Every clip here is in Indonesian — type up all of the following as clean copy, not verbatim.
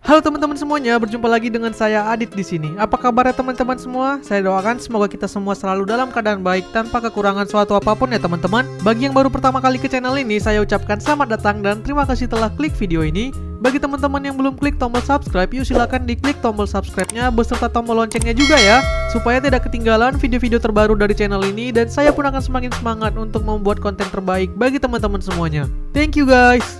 Halo teman-teman semuanya, berjumpa lagi dengan saya Adit di sini. Apa kabarnya teman-teman semua? Saya doakan semoga kita semua selalu dalam keadaan baik tanpa kekurangan suatu apapun ya teman-teman. Bagi yang baru pertama kali ke channel ini, saya ucapkan selamat datang dan terima kasih telah klik video ini. Bagi teman-teman yang belum klik tombol subscribe, yuk silakan diklik tombol subscribe-nya beserta tombol loncengnya juga ya, supaya tidak ketinggalan video-video terbaru dari channel ini dan saya pun akan semakin semangat untuk membuat konten terbaik bagi teman-teman semuanya. Thank you guys.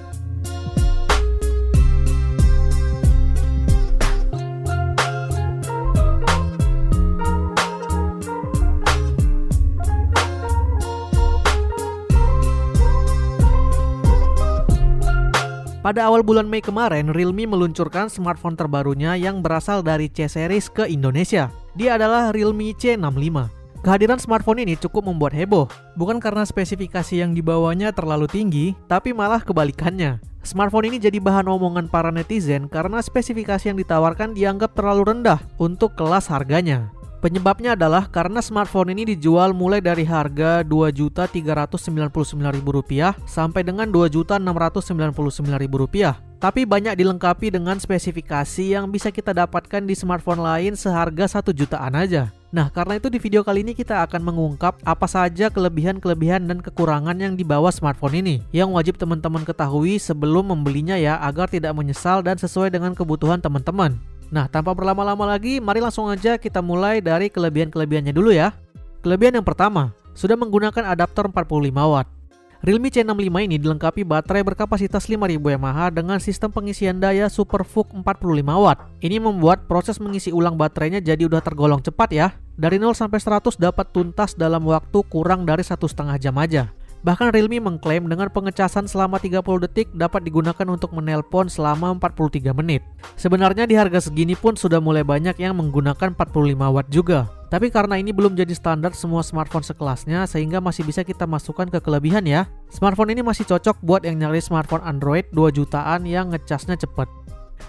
Pada awal bulan Mei kemarin, Realme meluncurkan smartphone terbarunya yang berasal dari C series ke Indonesia. Dia adalah Realme C65. Kehadiran smartphone ini cukup membuat heboh, bukan karena spesifikasi yang dibawanya terlalu tinggi, tapi malah kebalikannya. Smartphone ini jadi bahan omongan para netizen karena spesifikasi yang ditawarkan dianggap terlalu rendah untuk kelas harganya. Penyebabnya adalah karena smartphone ini dijual mulai dari harga Rp2.399.000 sampai dengan Rp2.699.000. Tapi banyak dilengkapi dengan spesifikasi yang bisa kita dapatkan di smartphone lain seharga 1 jutaan aja. Nah, karena itu di video kali ini kita akan mengungkap apa saja kelebihan-kelebihan dan kekurangan yang dibawa smartphone ini yang wajib teman-teman ketahui sebelum membelinya ya, agar tidak menyesal dan sesuai dengan kebutuhan teman-teman. Nah, tanpa berlama-lama lagi, mari langsung aja kita mulai dari kelebihan-kelebihannya dulu ya. Kelebihan yang pertama, sudah menggunakan adaptor 45 watt. Realme C65 ini dilengkapi baterai berkapasitas 5000 mAh dengan sistem pengisian daya SuperVOOC 45 watt. Ini membuat proses mengisi ulang baterainya jadi udah tergolong cepat ya. Dari 0 sampai 100 dapat tuntas dalam waktu kurang dari 1,5 jam aja. Bahkan Realme mengklaim dengan pengecasan selama 30 detik dapat digunakan untuk menelpon selama 43 menit. Sebenarnya di harga segini pun sudah mulai banyak yang menggunakan 45 watt juga. Tapi karena ini belum jadi standar semua smartphone sekelasnya, sehingga masih bisa kita masukkan ke kelebihan ya. Smartphone ini masih cocok buat yang nyari smartphone Android 2 jutaan yang ngecasnya cepet.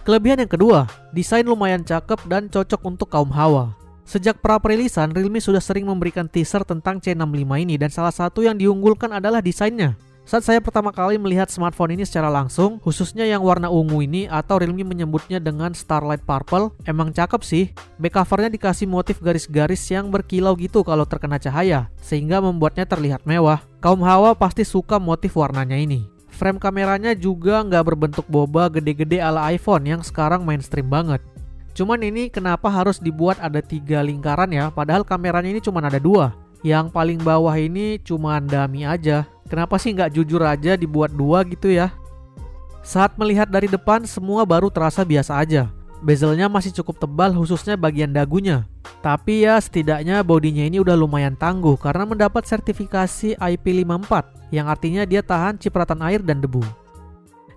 Kelebihan yang kedua, desain lumayan cakep dan cocok untuk kaum hawa. Sejak pra-perilisan, Realme sudah sering memberikan teaser tentang C65 ini dan salah satu yang diunggulkan adalah desainnya. Saat saya pertama kali melihat smartphone ini secara langsung, khususnya yang warna ungu ini atau Realme menyebutnya dengan Starlight Purple, emang cakep sih. Back covernya dikasih motif garis-garis yang berkilau gitu kalau terkena cahaya, sehingga membuatnya terlihat mewah. Kaum hawa pasti suka motif warnanya ini. Frame kameranya juga nggak berbentuk boba gede-gede ala iPhone yang sekarang mainstream banget. Cuman ini kenapa harus dibuat ada 3 lingkaran ya, padahal kameranya ini cuma ada 2. Yang paling bawah ini cuma dummy aja. Kenapa sih nggak jujur aja dibuat 2 gitu ya? Saat melihat dari depan semua baru terasa biasa aja. Bezelnya masih cukup tebal khususnya bagian dagunya. Tapi ya setidaknya bodinya ini udah lumayan tangguh karena mendapat sertifikasi IP54 yang artinya dia tahan cipratan air dan debu.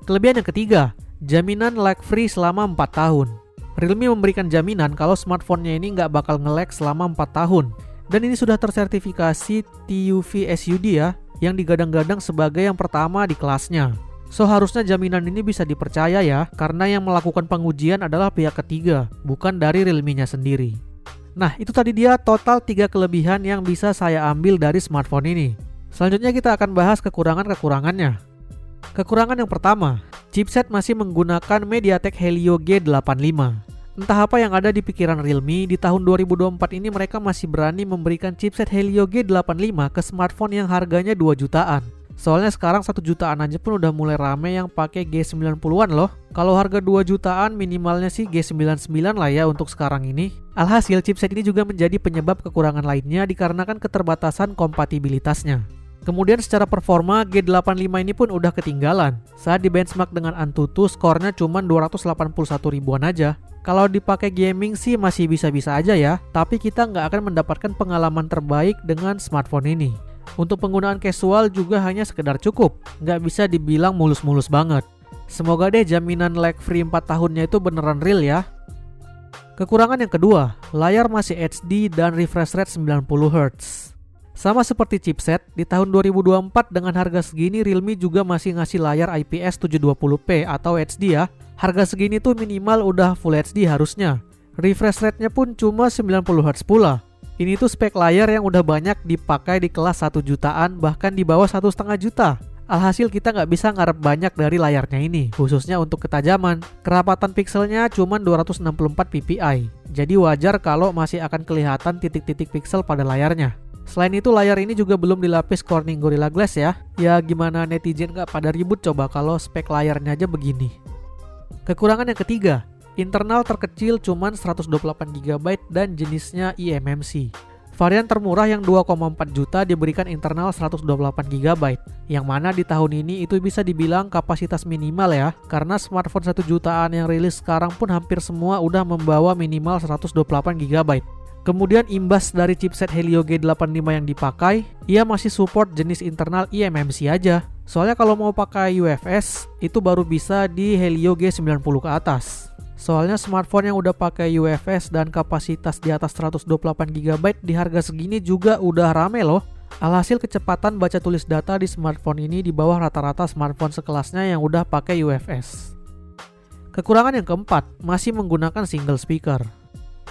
Kelebihan yang ketiga, jaminan lag free selama 4 tahun. Realme memberikan jaminan kalau smartphone-nya ini nggak bakal nge-lag selama 4 tahun. Dan ini sudah tersertifikasi TUV SUD ya, yang digadang-gadang sebagai yang pertama di kelasnya. So harusnya jaminan ini bisa dipercaya ya, karena yang melakukan pengujian adalah pihak ketiga, bukan dari Realme-nya sendiri. Nah, itu tadi dia total 3 kelebihan yang bisa saya ambil dari smartphone ini. Selanjutnya kita akan bahas kekurangan-kekurangannya. Kekurangan yang pertama, chipset masih menggunakan MediaTek Helio G85. Entah apa yang ada di pikiran Realme, di tahun 2024 ini mereka masih berani memberikan chipset Helio G85 ke smartphone yang harganya 2 jutaan. Soalnya sekarang 1 jutaan aja pun udah mulai rame yang pakai G90-an loh. Kalau harga 2 jutaan minimalnya sih G99 lah ya untuk sekarang ini. Alhasil chipset ini juga menjadi penyebab kekurangan lainnya dikarenakan keterbatasan kompatibilitasnya. Kemudian secara performa G85 ini pun udah ketinggalan. Saat di benchmark dengan Antutu skornya cuma 281 ribuan aja. Kalau dipakai gaming sih masih bisa-bisa aja ya, tapi kita nggak akan mendapatkan pengalaman terbaik dengan smartphone ini. Untuk penggunaan casual juga hanya sekedar cukup, nggak bisa dibilang mulus-mulus banget. Semoga deh jaminan lag free 4 tahunnya itu beneran real ya. Kekurangan yang kedua, layar masih HD dan refresh rate 90 Hz. Sama seperti chipset, di tahun 2024 dengan harga segini Realme juga masih ngasih layar IPS 720p atau HD ya. Harga segini tuh minimal udah Full HD harusnya. Refresh rate-nya pun cuma 90 Hz pula. Ini tuh spek layar yang udah banyak dipakai di kelas 1 jutaan bahkan di bawah 1,5 juta. Alhasil kita nggak bisa ngarep banyak dari layarnya ini, khususnya untuk ketajaman. Kerapatan pixelnya cuma 264 ppi, jadi wajar kalau masih akan kelihatan titik-titik pixel pada layarnya. Selain itu layar ini juga belum dilapis Corning Gorilla Glass ya. Ya gimana netizen nggak pada ribut coba kalau spek layarnya aja begini. Kekurangan yang ketiga, internal terkecil cuma 128GB dan jenisnya eMMC. Varian termurah yang 2,4 juta diberikan internal 128GB, yang mana di tahun ini itu bisa dibilang kapasitas minimal ya, karena smartphone 1 jutaan yang rilis sekarang pun hampir semua udah membawa minimal 128GB. Kemudian imbas dari chipset Helio G85 yang dipakai, ia masih support jenis internal eMMC aja. Soalnya kalau mau pakai UFS, itu baru bisa di Helio G90 ke atas. Soalnya smartphone yang udah pakai UFS dan kapasitas di atas 128GB di harga segini juga udah rame loh. Alhasil kecepatan baca tulis data di smartphone ini di bawah rata-rata smartphone sekelasnya yang udah pakai UFS. Kekurangan yang keempat, masih menggunakan single speaker.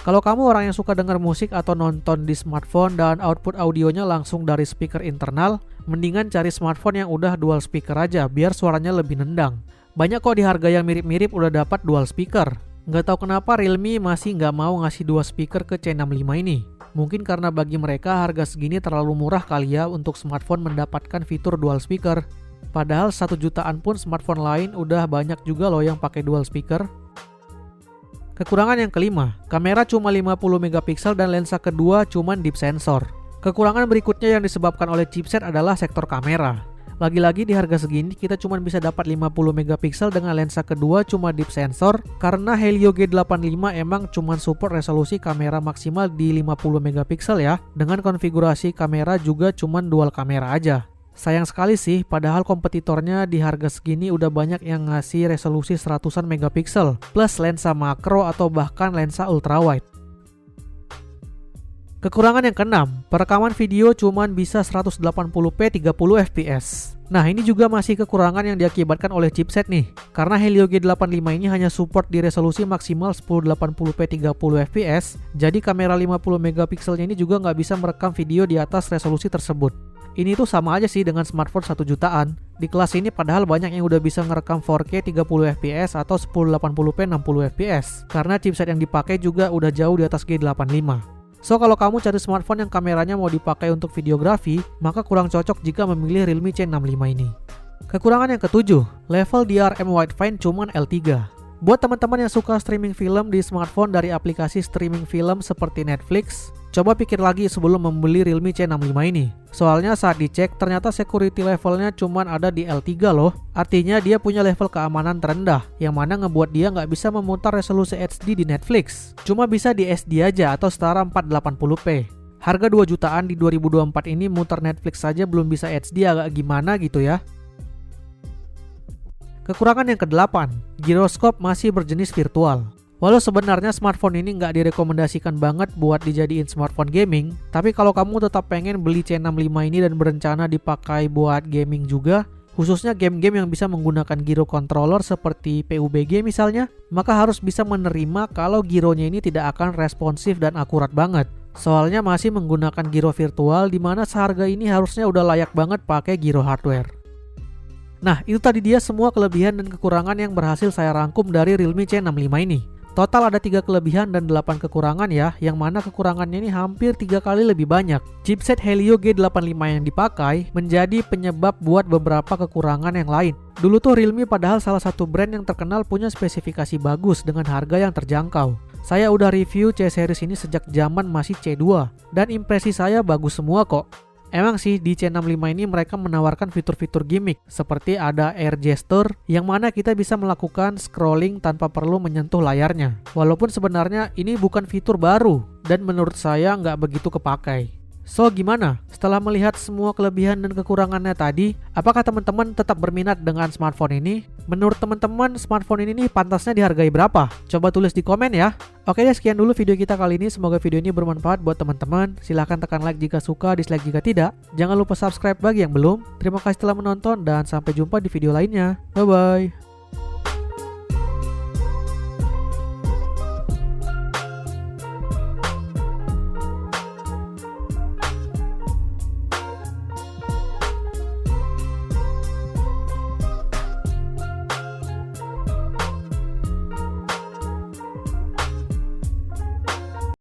Kalau kamu orang yang suka dengar musik atau nonton di smartphone dan output audionya langsung dari speaker internal, mendingan cari smartphone yang udah dual speaker aja biar suaranya lebih nendang. Banyak kok di harga yang mirip-mirip udah dapat dual speaker. Nggak tahu kenapa Realme masih nggak mau ngasih dua speaker ke C65 ini. Mungkin karena bagi mereka harga segini terlalu murah kali ya untuk smartphone mendapatkan fitur dual speaker. Padahal 1 jutaan pun smartphone lain udah banyak juga loh yang pakai dual speaker. Kekurangan yang kelima, kamera cuma 50MP dan lensa kedua cuma deep sensor. Kekurangan berikutnya yang disebabkan oleh chipset adalah sektor kamera. Lagi-lagi di harga segini kita cuma bisa dapat 50MP dengan lensa kedua cuma deep sensor karena Helio G85 emang cuma support resolusi kamera maksimal di 50MP ya, dengan konfigurasi kamera juga cuma dual kamera aja. Sayang sekali sih, padahal kompetitornya di harga segini udah banyak yang ngasih resolusi 100-an megapiksel plus lensa makro atau bahkan lensa ultrawide. Kekurangan yang keenam, perekaman video cuma bisa 180p 30fps. Nah ini juga masih kekurangan yang diakibatkan oleh chipset nih, karena Helio G85 ini hanya support di resolusi maksimal 1080p 30fps, jadi kamera 50MP ini juga nggak bisa merekam video di atas resolusi tersebut. Ini tuh sama aja sih dengan smartphone 1 jutaan. Di kelas ini padahal banyak yang udah bisa ngerekam 4K 30fps atau 1080p 60fps, karena chipset yang dipakai juga udah jauh di atas G85. So kalau kamu cari smartphone yang kameranya mau dipakai untuk videografi, maka kurang cocok jika memilih Realme C65 ini. Kekurangan yang ketujuh, level DRM Widefine cuman L3. Buat teman-teman yang suka streaming film di smartphone dari aplikasi streaming film seperti Netflix, coba pikir lagi sebelum membeli Realme C65 ini. Soalnya saat dicek ternyata security levelnya cuman ada di L3 loh. Artinya dia punya level keamanan terendah, yang mana ngebuat dia nggak bisa memutar resolusi HD di Netflix. Cuma bisa di SD aja atau setara 480p. Harga 2 jutaan di 2024 ini muter Netflix saja belum bisa HD, agak gimana gitu ya. Kekurangan yang ke-8, giroskop masih berjenis virtual. Walau sebenarnya smartphone ini nggak direkomendasikan banget buat dijadiin smartphone gaming, tapi kalau kamu tetap pengen beli C65 ini dan berencana dipakai buat gaming juga, khususnya game-game yang bisa menggunakan gyro controller seperti PUBG misalnya, maka harus bisa menerima kalau gironya ini tidak akan responsif dan akurat banget. Soalnya masih menggunakan gyro virtual di mana seharga ini harusnya udah layak banget pakai gyro hardware. Nah, itu tadi dia semua kelebihan dan kekurangan yang berhasil saya rangkum dari Realme C65 ini. Total ada 3 kelebihan dan 8 kekurangan ya, yang mana kekurangannya ini hampir 3 kali lebih banyak. Chipset Helio G85 yang dipakai menjadi penyebab buat beberapa kekurangan yang lain. Dulu tuh Realme padahal salah satu brand yang terkenal punya spesifikasi bagus dengan harga yang terjangkau. Saya udah review C-series ini sejak zaman masih C2, dan impresi saya bagus semua kok. Emang sih di C65 ini mereka menawarkan fitur-fitur gimmick seperti ada air gesture yang mana kita bisa melakukan scrolling tanpa perlu menyentuh layarnya. Walaupun sebenarnya ini bukan fitur baru dan menurut saya nggak begitu kepakai. So gimana? Setelah melihat semua kelebihan dan kekurangannya tadi, apakah teman-teman tetap berminat dengan smartphone ini? Menurut teman-teman smartphone ini pantasnya dihargai berapa? Coba tulis di komen ya. Oke deh, sekian dulu video kita kali ini. Semoga video ini bermanfaat buat teman-teman. Silahkan tekan like jika suka, dislike jika tidak. Jangan lupa subscribe bagi yang belum. Terima kasih telah menonton dan sampai jumpa di video lainnya. Bye bye.